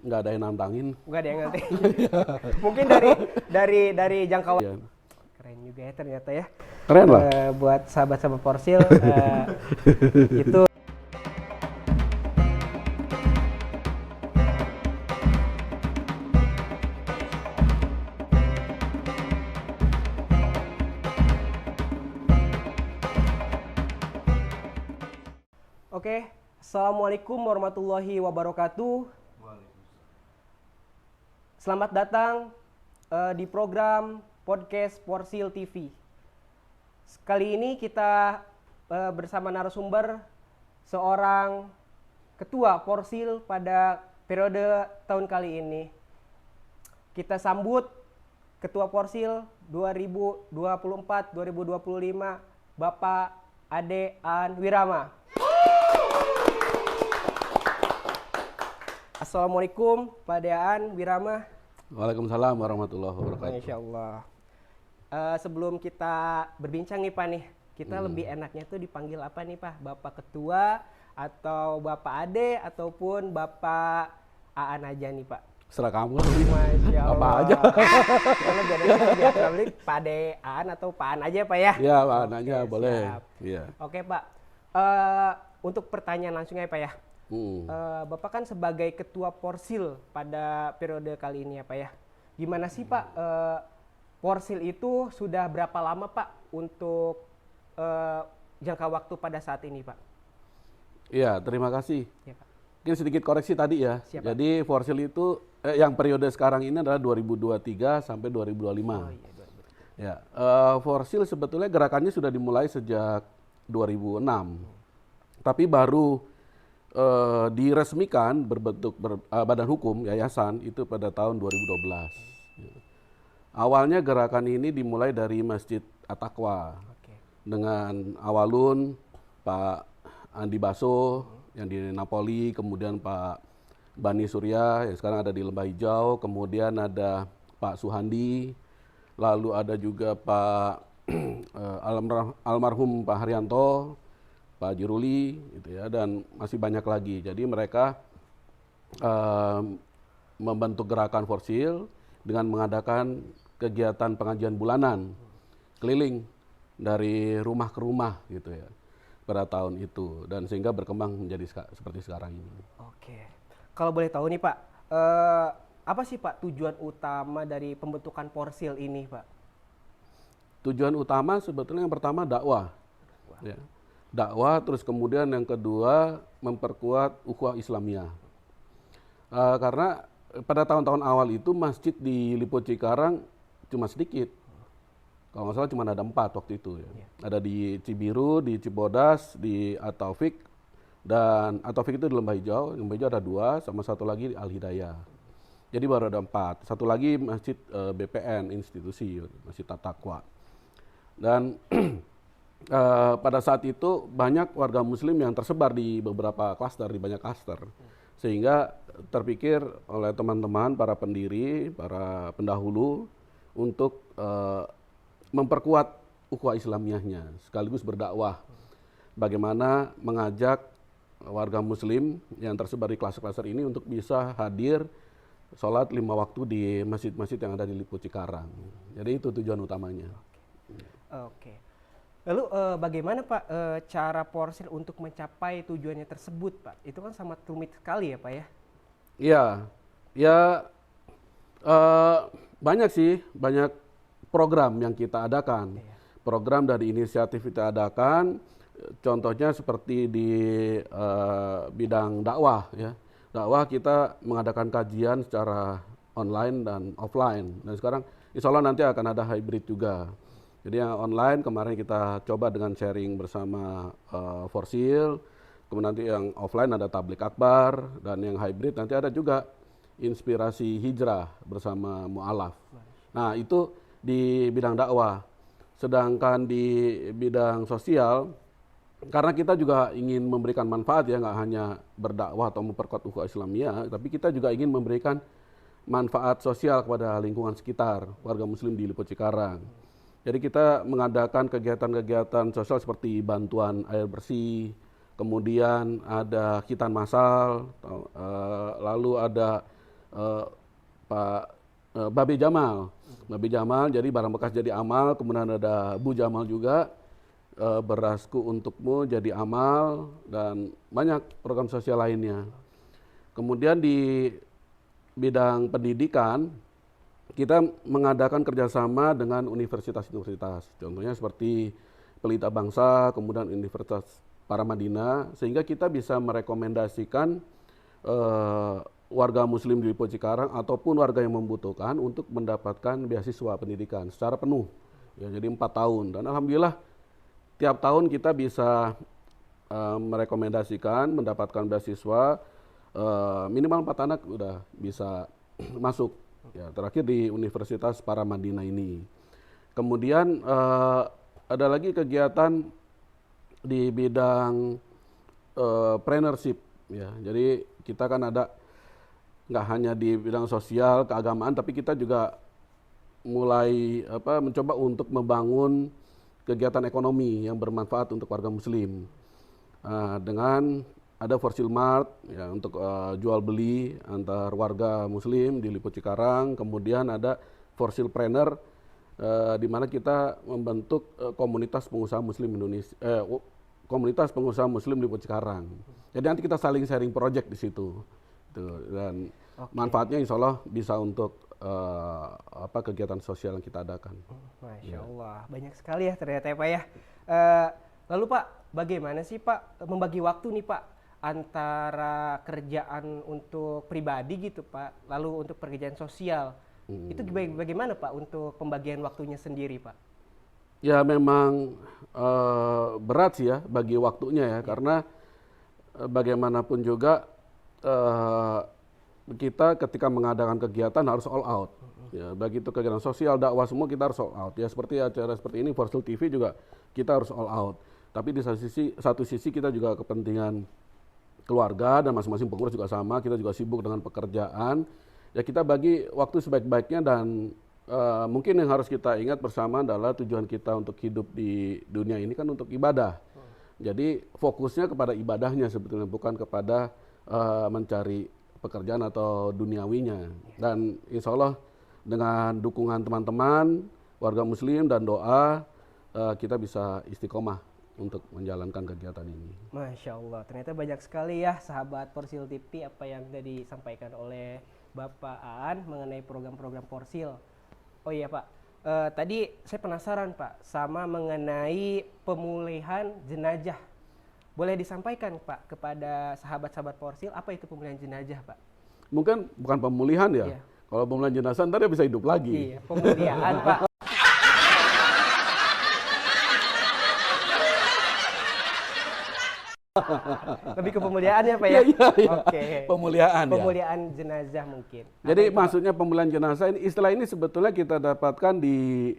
nggak ada yang nantangin. Nggak ada yang ngerti. Mungkin dari jangkauan. Ya. Keren juga ya ternyata ya. Keren lah. Buat sahabat-sahabat Porsil itu. Oke, Assalamualaikum warahmatullahi wabarakatuh. Selamat datang di program podcast Porsil TV. Kali ini kita bersama narasumber seorang ketua Porsil pada periode tahun kali ini. Kita sambut ketua Porsil 2024-2025 Bapak Ade Aan Wirama. Assalamualaikum Pak Ade Aan Wirama. Waalaikumsalam warahmatullahi wabarakatuh. Masya Allah. Sebelum kita berbincang nih Pak nih, kita lebih enaknya tuh dipanggil apa nih Pak? Bapak Ketua atau Bapak Ade ataupun Bapak Aan aja nih Pak? Serah kamu. Masya Allah. Apa aja. Kalau biasa Pak Ade Aan atau Pak Aan aja Pak ya? Ya, Pak aja boleh. Siap. Iya. Oke Pak, untuk pertanyaan langsung ya Pak ya. Bapak kan sebagai ketua Porsil pada periode kali ini ya Pak ya. Gimana sih Pak, Porsil itu sudah berapa lama Pak untuk jangka waktu pada saat ini Pak? Iya, terima kasih. Ya, Pak. Mungkin sedikit koreksi tadi ya. Siap, Pak. Jadi Porsil itu yang periode sekarang ini adalah 2023 sampai 2025. Oh iya, Ya, Porsil sebetulnya gerakannya sudah dimulai sejak 2006. Tapi baru diresmikan berbentuk badan hukum yayasan itu pada tahun 2012. Awalnya gerakan ini dimulai dari Masjid At-Taqwa dengan awalun Pak Andi Baso yang di Napoli, kemudian Pak Bani Surya yang sekarang ada di Lembah Hijau, kemudian ada Pak Suhandi, lalu ada juga Pak almarhum Pak Haryanto, Pak Jiruli, gitu ya, dan masih banyak lagi. Jadi mereka membentuk gerakan Porsil dengan mengadakan kegiatan pengajian bulanan keliling dari rumah ke rumah, gitu ya, pada tahun itu, dan sehingga berkembang menjadi seperti sekarang ini. Oke, kalau boleh tahu nih Pak, apa sih Pak tujuan utama dari pembentukan Porsil ini Pak? Tujuan utama sebetulnya yang pertama dakwah. Ya. Dakwah, terus kemudian yang kedua memperkuat ukhuwah Islamiyah. Karena pada tahun-tahun awal itu masjid di Lipo Cikarang cuma sedikit. Kalau nggak salah cuma ada 4 waktu itu. Ya. Ada di Cibiru, di Cibodas, di At-Taufik, dan At-Taufik itu di Lembah Hijau. Lembah Hijau ada 2, sama satu lagi di Al-Hidayah. Jadi baru ada 4. Satu lagi masjid BPN, institusi, Masjid At-Taqwa. Dan pada saat itu banyak warga muslim yang tersebar di beberapa klaster, di banyak klaster. Sehingga terpikir oleh teman-teman, para pendiri, para pendahulu untuk memperkuat ukhuwah Islamiyahnya, sekaligus berdakwah. Bagaimana mengajak warga muslim yang tersebar di klaster-klaster ini untuk bisa hadir sholat 5 waktu di masjid-masjid yang ada di Lipo Cikarang. Jadi itu tujuan utamanya. Oke. Lalu bagaimana Pak cara Porsil untuk mencapai tujuannya tersebut Pak? Itu kan sangat rumit sekali ya Pak ya? Iya, ya banyak sih, banyak program yang kita adakan. Program dari inisiatif kita adakan, contohnya seperti di bidang dakwah ya. Dakwah kita mengadakan kajian secara online dan offline. Dan sekarang insya Allah nanti akan ada hybrid juga. Jadi yang online kemarin kita coba dengan sharing bersama Porsil, kemudian nanti yang offline ada tablik akbar, dan yang hybrid nanti ada juga inspirasi hijrah bersama mu'alaf. Nah itu di bidang dakwah. Sedangkan di bidang sosial, karena kita juga ingin memberikan manfaat ya, nggak hanya berdakwah atau memperkuat ukhuwah Islamiyah, tapi kita juga ingin memberikan manfaat sosial kepada lingkungan sekitar, warga muslim di Lipo Cikarang. Jadi kita mengadakan kegiatan-kegiatan sosial seperti bantuan air bersih, kemudian ada khitan massal, lalu ada eh, Pak Babe Jamal. Babe Jamal, jadi barang bekas jadi amal, kemudian ada Bu Jamal juga, berasku untukmu jadi amal, dan banyak program sosial lainnya. Kemudian di bidang pendidikan, kita mengadakan kerjasama dengan universitas-universitas, contohnya seperti Pelita Bangsa, kemudian Universitas Paramadina, sehingga kita bisa merekomendasikan warga Muslim di Lipo Cikarang ataupun warga yang membutuhkan untuk mendapatkan beasiswa pendidikan secara penuh, ya, jadi 4 tahun. Dan alhamdulillah tiap tahun kita bisa merekomendasikan mendapatkan beasiswa minimal 4 anak udah bisa masuk. Ya, terakhir di Universitas Paramadina ini. Kemudian ada lagi kegiatan di bidang preneurship. Ya, jadi kita kan ada nggak hanya di bidang sosial, keagamaan, tapi kita juga mulai mencoba untuk membangun kegiatan ekonomi yang bermanfaat untuk warga Muslim. Dengan ada For Sale Mart ya, untuk jual beli antar warga Muslim di Lipo Cikarang. Kemudian ada For Sale Planner, di mana kita membentuk komunitas pengusaha Muslim Indonesia, komunitas pengusaha Muslim Lipo Cikarang. Jadi nanti kita saling sharing project di situ. Dan manfaatnya insya Allah bisa untuk kegiatan sosial yang kita adakan. Masya Allah, banyak sekali ya ternyata ya Pak ya. Lalu Pak, bagaimana sih Pak membagi waktu nih Pak antara kerjaan untuk pribadi gitu Pak, lalu untuk pekerjaan sosial? Itu bagaimana Pak untuk pembagian waktunya sendiri Pak? Ya memang berat sih ya bagi waktunya ya, karena bagaimanapun juga kita ketika mengadakan kegiatan harus all out. Ya, begitu kegiatan sosial, dakwah semua kita harus all out. Ya seperti acara seperti ini, For Sale TV juga kita harus all out. Tapi di satu sisi kita juga kepentingan keluarga dan masing-masing pengurus juga sama, kita juga sibuk dengan pekerjaan. Ya kita bagi waktu sebaik-baiknya, dan mungkin yang harus kita ingat bersama adalah tujuan kita untuk hidup di dunia ini kan untuk ibadah. Jadi fokusnya kepada ibadahnya sebetulnya, bukan kepada mencari pekerjaan atau duniawinya. Dan insya Allah dengan dukungan teman-teman, warga Muslim dan doa, kita bisa istiqomah untuk menjalankan kegiatan ini. Masya Allah, ternyata banyak sekali ya sahabat For Sale TV apa yang tadi disampaikan oleh Bapak Aan mengenai program-program For Sale. Oh iya Pak, tadi saya penasaran Pak sama mengenai pemulihan jenazah. Boleh disampaikan Pak kepada sahabat-sahabat For Sale apa itu pemulihan jenazah Pak? Mungkin bukan pemulihan ya. Iya. Kalau pemulihan jenazah ntar dia bisa hidup lagi. Iya, pemulihan Pak. Lebih ke pemuliaan ya Pak ya? Iya. Oke. Pemuliaan ya. Pemuliaan jenazah mungkin. Jadi maksudnya pemulihan jenazah ini, istilah ini sebetulnya kita dapatkan di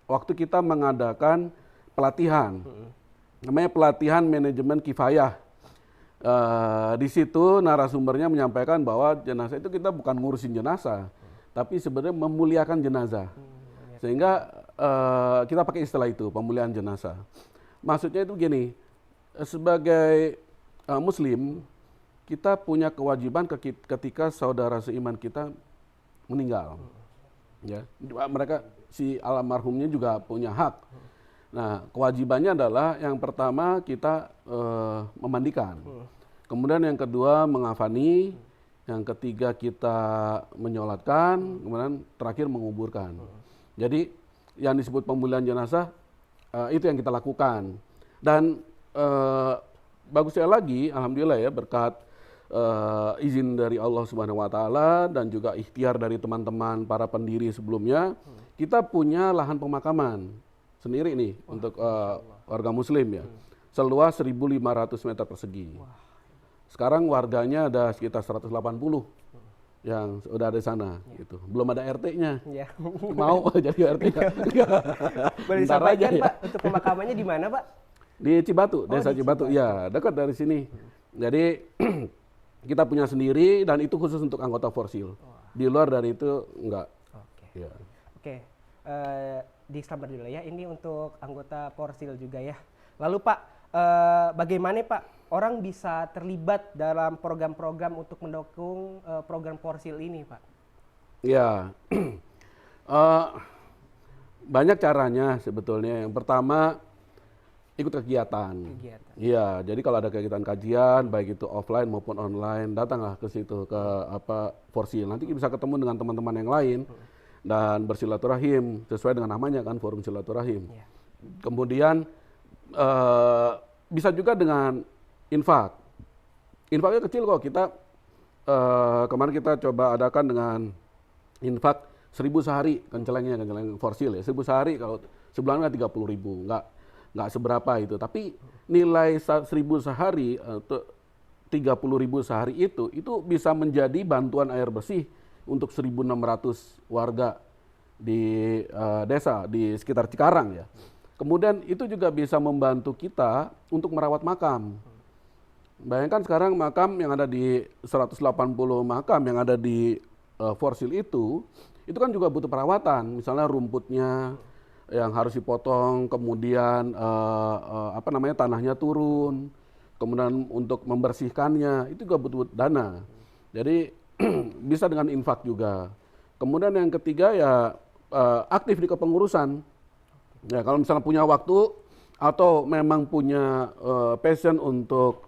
waktu kita mengadakan pelatihan. Namanya pelatihan manajemen kifayah. Di situ narasumbernya menyampaikan bahwa jenazah itu kita bukan ngurusin jenazah, tapi sebenarnya memuliakan jenazah. Sehingga kita pakai istilah itu, pemulihan jenazah. Maksudnya itu begini, sebagai Muslim, kita punya kewajiban ketika saudara seiman kita meninggal. Ya, mereka si almarhumnya juga punya hak. Nah, kewajibannya adalah yang pertama kita memandikan, kemudian yang kedua mengafani, yang ketiga kita menyolatkan, kemudian terakhir menguburkan. Jadi yang disebut pemulihan jenazah itu yang kita lakukan. Dan bagusnya lagi, alhamdulillah ya, berkat izin dari Allah Subhanahu Wa Taala dan juga ikhtiar dari teman-teman para pendiri sebelumnya, kita punya lahan pemakaman sendiri nih untuk warga Muslim ya, seluas 1.500 meter persegi. Sekarang warganya ada sekitar 180 yang sudah ada di sana, gitu. Belum ada RT-nya. Ya. Mau jadi RT-nya. Boleh disampaikan Pak, untuk pemakamannya di mana Pak? Di Cibatu, Desa Cibatu. Ya, dekat dari sini. Jadi kita punya sendiri dan itu khusus untuk anggota For Sale. Di luar dari itu enggak. Oke. Ya. Oke. Di Selamat dulu ya, ini untuk anggota For Sale juga ya. Lalu Pak, bagaimana Pak orang bisa terlibat dalam program-program untuk mendukung program Porsil ini Pak? Ya, banyak caranya sebetulnya. Yang pertama ikut kegiatan. Iya, jadi kalau ada kegiatan kajian, baik itu offline maupun online, datanglah ke situ ke Porsil. Nanti bisa ketemu dengan teman-teman yang lain dan bersilaturahim sesuai dengan namanya kan, forum silaturahim. Yeah. Kemudian bisa juga dengan infak. Infaknya kecil kok. Kita kemarin kita coba adakan dengan infak 1.000 sehari, kenceleng Porsil ya. 1.000 sehari, kalau sebulannya 30.000, nggak seberapa itu. Tapi nilai 1.000 sehari atau 30.000 sehari itu bisa menjadi bantuan air bersih untuk 1.600 warga di desa di sekitar Cikarang ya. Kemudian itu juga bisa membantu kita untuk merawat makam. Bayangkan sekarang makam yang ada di 180 makam yang ada di Porsil itu kan juga butuh perawatan. Misalnya rumputnya yang harus dipotong, kemudian tanahnya turun, kemudian untuk membersihkannya itu juga butuh dana. Jadi bisa dengan infak juga. Kemudian yang ketiga ya aktif di kepengurusan. Ya kalau misalnya punya waktu atau memang punya passion untuk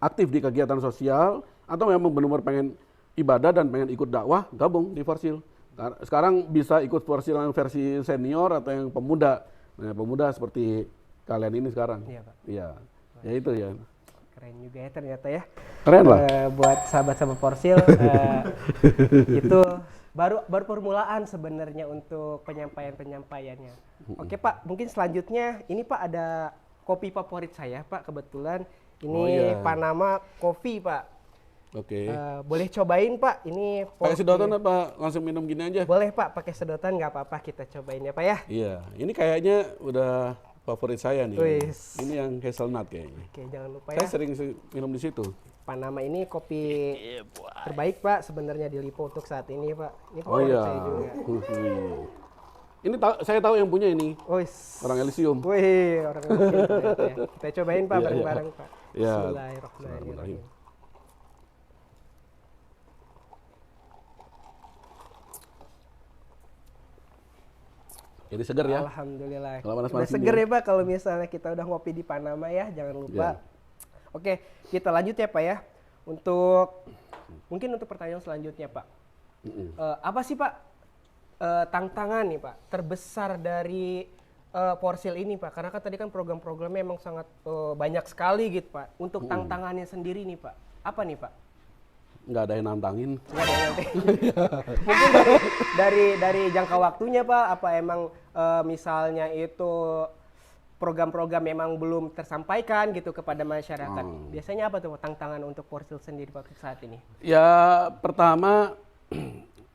aktif di kegiatan sosial atau memang benar-benar pengen ibadah dan pengen ikut dakwah, gabung di Porsil. Sekarang bisa ikut Porsil yang versi senior atau yang pemuda. Nah, pemuda seperti kalian ini sekarang. Iya, Pak. Iya. Ya itu ya. Keren juga ya ternyata ya. Keren lah. Buat sahabat-sahabat Porsil itu baru permulaan sebenarnya untuk penyampaiannya. Oke Pak, mungkin selanjutnya ini Pak ada kopi favorit saya Pak kebetulan. Ini Panama Coffee Pak. Oke. Boleh cobain Pak, ini pakai sedotan apa langsung minum gini aja? Boleh Pak, pakai sedotan nggak apa-apa, kita cobain ya Pak ya. Iya, ini kayaknya udah favorit saya nih. Wis. Ini yang hazelnut kayaknya. Oke, jangan lupa saya sering minum di situ. Panama ini kopi terbaik Pak sebenarnya di Lipo untuk saat ini Pak. Ini favorit saya juga. Ini saya tahu yang punya ini. Orang Elysium. Wih, orang Elysium. Ya. Kita cobain Pak bareng-bareng Pak. Bismillahirrahmanirrahim. Jadi seger ya? Alhamdulillah. Kalau panas udah seger ya Pak kalau misalnya kita udah ngopi di Panama ya, jangan lupa. Oke, kita lanjut ya Pak ya. Mungkin untuk pertanyaan selanjutnya Pak. Apa sih Pak tantangan nih Pak terbesar dari Porsil ini Pak? Karena kan tadi kan program-programnya emang sangat banyak sekali gitu Pak. Untuk tantangannya sendiri nih Pak, apa nih Pak? Nggak ada yang nantangin. Mungkin dari jangka waktunya Pak, apa emang misalnya itu program-program memang belum tersampaikan gitu kepada masyarakat. Biasanya apa tuh tantangan untuk Porsil sendiri Pak saat ini? Ya pertama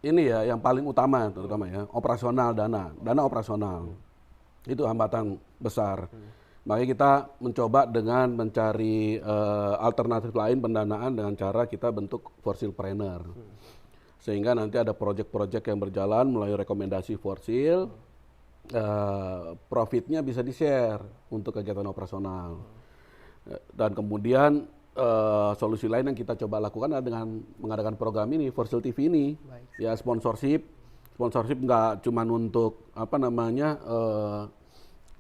ini ya yang paling utama terutama ya operasional dana operasional itu hambatan besar. Makanya kita mencoba dengan mencari alternatif lain pendanaan dengan cara kita bentuk Porsilpreneur. Sehingga nanti ada proyek-proyek yang berjalan melalui rekomendasi Porsil, profitnya bisa di-share untuk kegiatan operasional. Dan kemudian solusi lain yang kita coba lakukan adalah dengan mengadakan program ini, Porsil TV ini. Ya sponsorship nggak cuma untuk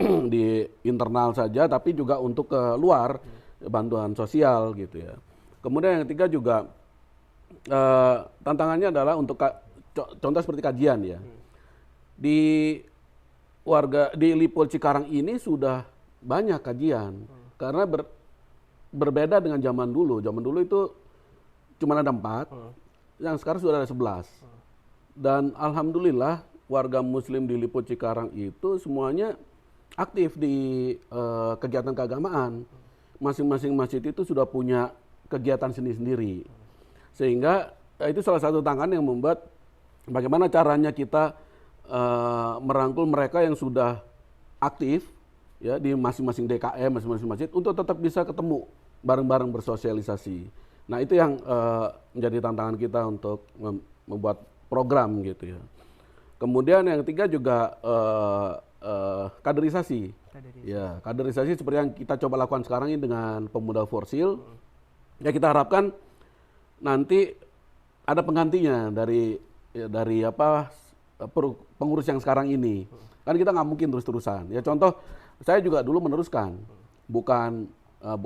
di internal saja, tapi juga untuk ke luar bantuan sosial gitu ya. Kemudian yang ketiga juga tantangannya adalah untuk contoh seperti kajian ya. Di Lipo Cikarang ini sudah banyak kajian karena berbeda dengan zaman dulu. Zaman dulu itu cuma ada 4, yang sekarang sudah ada 11. Dan alhamdulillah warga Muslim di Lipo Cikarang itu semuanya aktif di kegiatan keagamaan. Masing-masing masjid itu sudah punya kegiatan sendiri-sendiri. Sehingga itu salah satu tantangan yang membuat bagaimana caranya kita merangkul mereka yang sudah aktif ya di masing-masing DKM, masing-masing masjid untuk tetap bisa ketemu bareng-bareng bersosialisasi. Nah, itu yang menjadi tantangan kita untuk membuat program gitu ya. Kemudian yang ketiga juga kaderisasi. Ya, kaderisasi seperti yang kita coba lakukan sekarang ini dengan pemuda Forsil. Ya kita harapkan nanti ada penggantinya dari pengurus yang sekarang ini. Kan kita nggak mungkin terus-terusan. Ya contoh, saya juga dulu meneruskan, bukan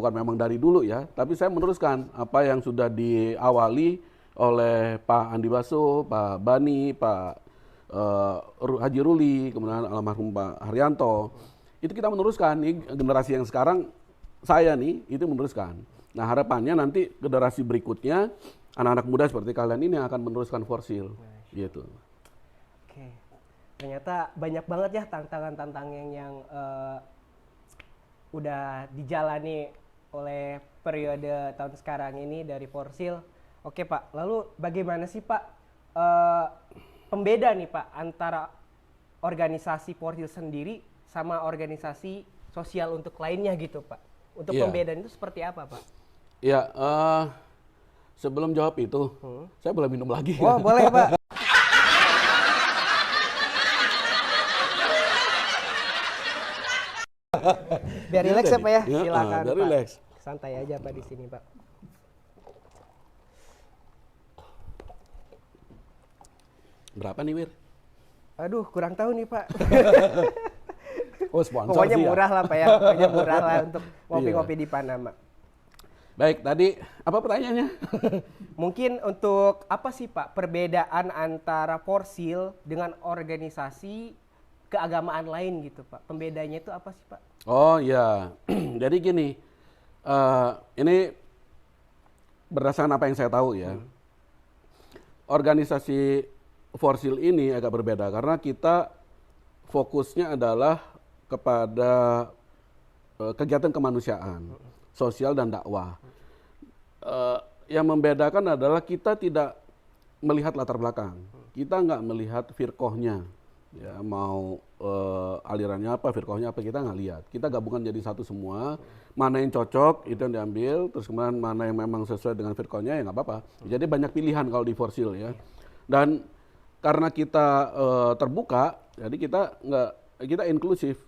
memang dari dulu ya, tapi saya meneruskan apa yang sudah diawali oleh Pak Andi Baso, Pak Bani, Pak Haji Ruli, kemudian almarhum Pak Haryanto. Itu kita meneruskan, nih generasi yang sekarang saya nih itu meneruskan. Nah harapannya nanti generasi berikutnya anak-anak muda seperti kalian ini akan meneruskan Forsil, gitu. Oke, ternyata banyak banget ya tantangan-tantangan yang udah dijalani oleh periode tahun sekarang ini dari Forsil. Oke Pak, lalu bagaimana sih Pak pembeda nih Pak antara organisasi Forsil sendiri sama organisasi sosial untuk lainnya gitu Pak? Untuk pembedaan itu seperti apa Pak? Ya, sebelum jawab itu, saya boleh minum lagi. Oh boleh Pak. Biar rileks ya Pak ya, silakan Pak. Relax. Santai aja Pak di sini Pak. Berapa nih Wir? Aduh kurang tahu nih Pak. Oh sponsor Pokoknya sih murah ya? lah Pak ya, pokoknya murah lah untuk ngopi-ngopi di Panama. Baik, tadi apa pertanyaannya? Mungkin untuk apa sih Pak perbedaan antara Forsil dengan organisasi keagamaan lain gitu Pak? Pembedanya itu apa sih Pak? Oh ya, jadi gini, ini berdasarkan apa yang saya tahu ya, organisasi Forsil ini agak berbeda karena kita fokusnya adalah kepada kegiatan kemanusiaan, sosial dan dakwah. Yang membedakan adalah kita tidak melihat latar belakang, kita nggak melihat firqohnya, ya mau alirannya apa, firqohnya apa, kita nggak lihat. Kita gabungan jadi satu semua, mana yang cocok itu yang diambil, terus kemudian mana yang memang sesuai dengan firqohnya ya nggak apa-apa. Jadi banyak pilihan kalau di Forsil ya. Dan karena kita terbuka, jadi kita inklusif,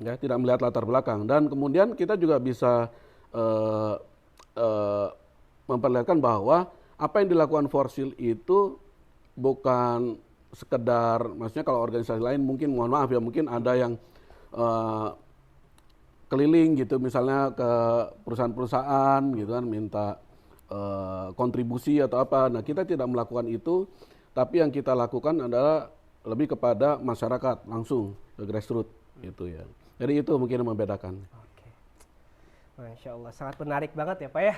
ya tidak melihat latar belakang. Dan kemudian kita juga bisa memperlihatkan bahwa apa yang dilakukan Forsil itu bukan sekedar, maksudnya kalau organisasi lain mungkin mohon maaf ya, mungkin ada yang keliling gitu misalnya ke perusahaan-perusahaan gitu kan minta kontribusi atau apa. Nah kita tidak melakukan itu, tapi yang kita lakukan adalah lebih kepada masyarakat langsung ke grassroots gitu ya. Jadi itu mungkin yang membedakan. Oke, Masya Allah sangat menarik banget ya Pak ya.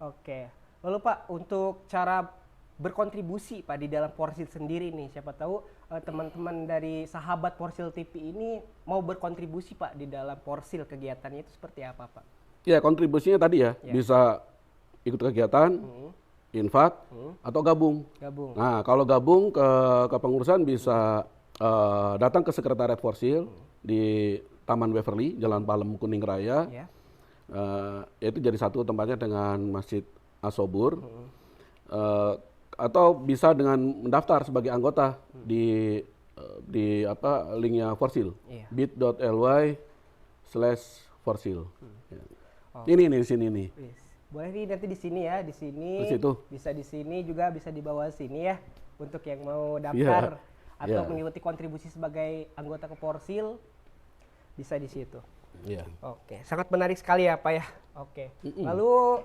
Oke, lalu Pak untuk cara berkontribusi Pak di dalam Forsil sendiri nih, siapa tahu teman-teman dari sahabat Forsil TV ini mau berkontribusi Pak di dalam Forsil, kegiatannya itu seperti apa Pak? Ya kontribusinya tadi ya, bisa ikut kegiatan, infak, atau gabung. Nah kalau gabung ke kepengurusan bisa datang ke sekretariat Forsil di Taman Beverly, Jalan Palem Kuning Raya. Itu jadi satu tempatnya dengan Masjid Asobur. Atau bisa dengan mendaftar sebagai anggota di linknya Forsil, bit.ly/Forsil. Ini di sini nih. Boleh nih nanti di sini ya, di sini. Bisa di sini juga, bisa di bawah sini ya untuk yang mau daftar atau mengikuti kontribusi sebagai anggota ke Forsil bisa di situ. Oke, sangat menarik sekali ya Pak ya. Oke. Lalu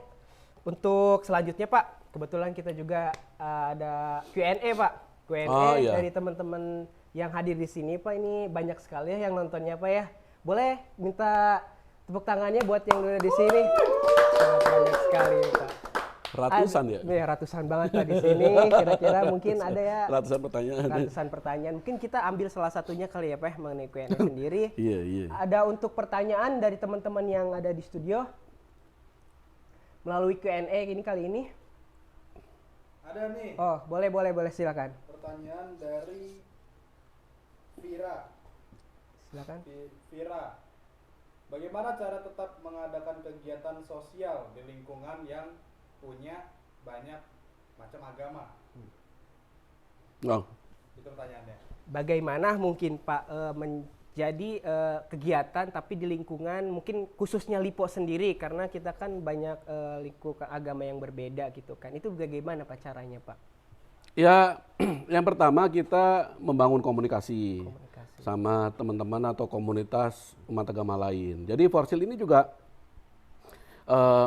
untuk selanjutnya Pak, kebetulan kita juga ada Q&A Pak. Q&A dari teman-teman yang hadir di sini Pak. Ini banyak sekali ya yang nontonnya Pak ya. Boleh minta tepuk tangannya buat yang udah di sini. Sangat banyak sekali Pak. Ratusan ya? Iya ratusan banget Pak di sini. Kira-kira mungkin ada ya. Ratusan pertanyaan. Ratusan pertanyaan. Mungkin kita ambil salah satunya kali ya Pak ya, mengenai Q&A sendiri. Iya. Ada untuk pertanyaan dari teman-teman yang ada di studio melalui Q&A ini kali ini. Ada nih. Oh boleh silakan. Pertanyaan dari Vira. Silakan. Vira, bagaimana cara tetap mengadakan kegiatan sosial di lingkungan yang punya banyak macam agama? Itu pertanyaannya. Bagaimana mungkin Pak jadi kegiatan tapi di lingkungan mungkin khususnya Lipo sendiri karena kita kan banyak lingkungan agama yang berbeda gitu kan. Itu bagaimana Pak caranya Pak? Ya, yang pertama kita membangun komunikasi sama teman-teman atau komunitas umat agama lain. Jadi Forsil ini juga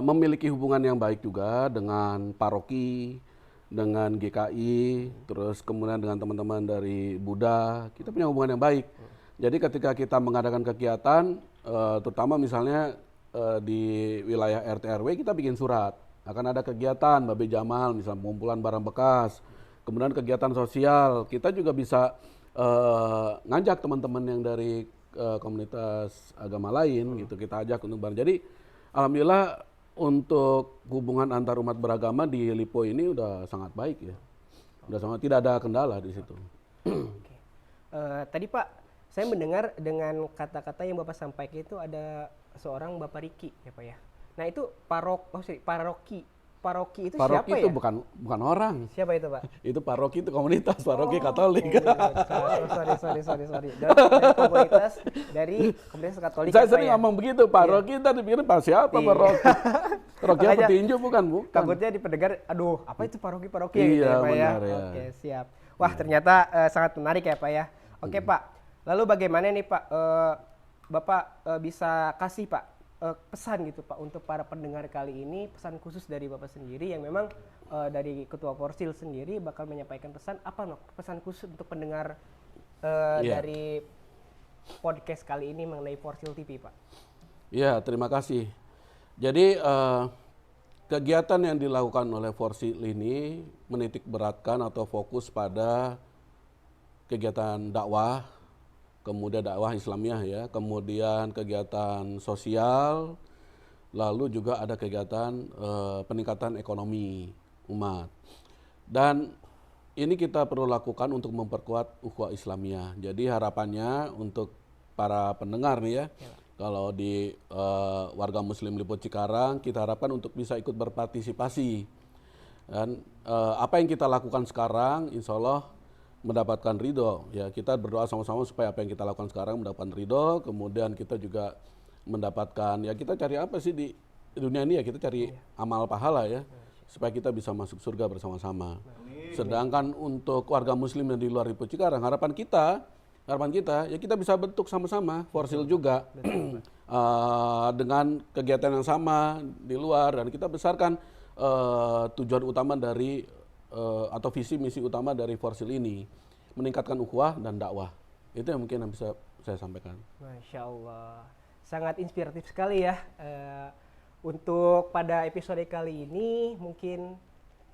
memiliki hubungan yang baik juga dengan paroki, dengan GKI, terus kemudian dengan teman-teman dari Buddha. Kita punya hubungan yang baik. Jadi ketika kita mengadakan kegiatan, terutama misalnya di wilayah RT RW, kita bikin surat. Akan ada kegiatan Babe Jamal, misalnya pengumpulan barang bekas. Kemudian kegiatan sosial, kita juga bisa ngajak teman-teman yang dari komunitas agama lain, gitu. Kita ajak untuk bareng. Jadi alhamdulillah untuk hubungan antar umat beragama di Lipo ini udah sangat baik ya. Udah sangat, tidak ada kendala di situ. Oke. Tadi Pak, saya mendengar dengan kata-kata yang Bapak sampaikan itu ada seorang Bapak Riki ya Pak ya. Nah itu paroki itu Paroki siapa itu ya? bukan orang. Siapa itu Pak? Itu paroki itu komunitas, paroki Katolik. Sorry. Dari komunitas Katolik. Saya apa sering ya? ngomong begitu, paroki tadi dipikir Pak siapa Iya. paroki? Paroki apa Makanya tinju bukan? Takutnya di pendengar, aduh apa itu paroki-paroki Iya, gitu ya Pak ya? benar, ya. Oke siap. Wah ternyata sangat menarik ya Pak ya. Oke Pak, lalu bagaimana nih Pak, Bapak bisa kasih Pak pesan gitu Pak untuk para pendengar kali ini, pesan khusus dari Bapak sendiri yang memang dari Ketua Forsil sendiri bakal menyampaikan pesan apa pesan khusus untuk pendengar dari podcast kali ini mengenai Forsil TV Pak? Iya, terima kasih. Jadi kegiatan yang dilakukan oleh Forsil ini menitik beratkan atau fokus pada kegiatan dakwah, kemudian dakwah Islamiah ya, kemudian kegiatan sosial, lalu juga ada kegiatan peningkatan ekonomi umat. Dan ini kita perlu lakukan untuk memperkuat ukhuwah Islamiah. Jadi harapannya untuk para pendengar nih ya, kalau di warga Muslim Lipo Cikarang, kita harapkan untuk bisa ikut berpartisipasi. Dan apa yang kita lakukan sekarang, insya Allah mendapatkan ridho. Ya, kita berdoa sama-sama supaya apa yang kita lakukan sekarang mendapatkan ridho. Kemudian kita juga mendapatkan, ya kita cari apa sih di dunia ini ya, kita cari amal pahala ya, supaya kita bisa masuk surga bersama-sama. Sedangkan untuk warga Muslim yang di luar Lipo Cikarang, harapan kita ya kita bisa bentuk sama-sama Forsil juga dengan kegiatan yang sama di luar, dan kita besarkan tujuan utama dari atau visi misi utama dari Forsil ini, meningkatkan ukhuwah dan dakwah. Itu yang mungkin yang bisa saya sampaikan. Masya Allah, sangat inspiratif sekali ya. Untuk pada episode kali ini mungkin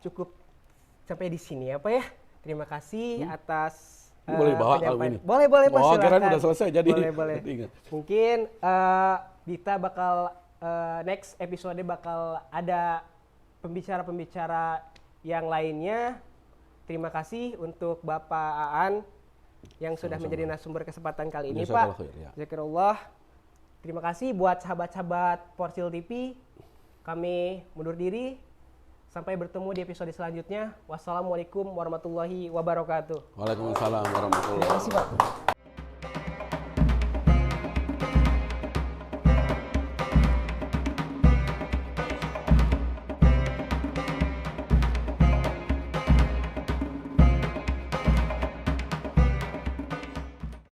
cukup sampai di sini ya Pak ya. Terima kasih atas boleh bawa kalau ini. Boleh Pak, oh, silakan. kirain udah selesai jadi. Boleh. Mungkin Dita bakal next episode bakal ada pembicara-pembicara yang lainnya. Terima kasih untuk Bapak Aan yang sudah menjadi narasumber kesempatan kali ini Pak. Jazakallah. Terima kasih buat sahabat-sahabat Forsil TV. Kami mundur diri. Sampai bertemu di episode selanjutnya. Wassalamualaikum warahmatullahi wabarakatuh. Waalaikumsalam warahmatullahi wabarakatuh. Terima kasih Pak.